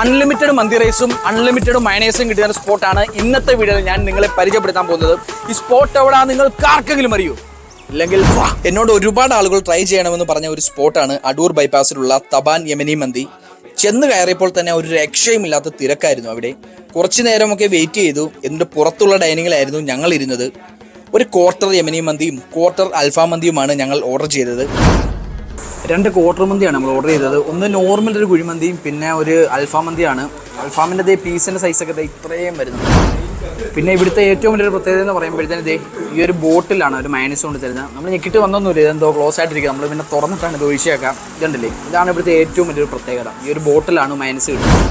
Unlimited മന്തി റൈസും unlimited മയണൈസും കിട്ടുന്ന സ്പോട്ടാണ് ഇന്നത്തെ വീഡിയോയിൽ ഞാൻ നിങ്ങളെ പരിചയപ്പെടുത്താൻ പോകുന്നത്. ഈ സ്പോട്ട് എവിടാ നിങ്ങൾക്ക് ആർക്കെങ്കിലും അറിയൂ? ഇല്ലെങ്കിൽ എന്നോട് ഒരുപാട് ആളുകൾ ട്രൈ ചെയ്യണമെന്ന് പറഞ്ഞ ഒരു സ്പോട്ടാണ് അടൂർ ബൈപ്പാസിലുള്ള തബാൻ യമനി മന്തി. ചെന്ന് കയറിയപ്പോൾ തന്നെ ഒരു രക്ഷയുമില്ലാത്ത തിരക്കായിരുന്നു അവിടെ. കുറച്ചു നേരമൊക്കെ വെയിറ്റ് ചെയ്തു. എന്നിട്ട് പുറത്തുള്ള ഡൈനിങ്ങിലായിരുന്നു ഞങ്ങൾ ഇരുന്നത്. ഒരു ക്വാർട്ടർ യമനി മന്തിയും ക്വാർട്ടർ അൽഫാം മന്തിയുമാണ് ഞങ്ങൾ ഓർഡർ ചെയ്തത്. 2 ക്വാർട്ടർ മന്തിയാണ് നമ്മൾ ഓർഡർ ചെയ്തത്. ഒന്ന് നോർമൽ ഒരു കുഴിമന്തിയും പിന്നെ ഒരു അൽഫാം മന്തിയാണ്. അൽഫാമിൻ്റെ പീസിൻ്റെ സൈസൊക്കെ ഇത്രയും വരുന്നത്. പിന്നെ ഇവിടുത്തെ ഏറ്റവും വലിയൊരു പ്രത്യേകത എന്ന് പറയുമ്പോഴത്തേന് ഈ ഒരു ബോട്ടിലാണ് ഒരു മയണൈസ് കൊണ്ട് തരുന്നത്. നമ്മൾ ഞെക്കിട്ട് വന്നൊന്നുമില്ല, ഇതെന്തോ ക്ലോസ് ആയിട്ടിരിക്കുക. നമ്മൾ പിന്നെ തുറന്നിട്ടാണ് ഇത് ഒഴിച്ചേക്കാം. ഇതുണ്ടല്ലേ, ഇതാണ് ഇവിടുത്തെ ഏറ്റവും വലിയൊരു പ്രത്യേകത. ഈ ഒരു ബോട്ടിലാണ് മയണൈസ് കിട്ടുന്നത്.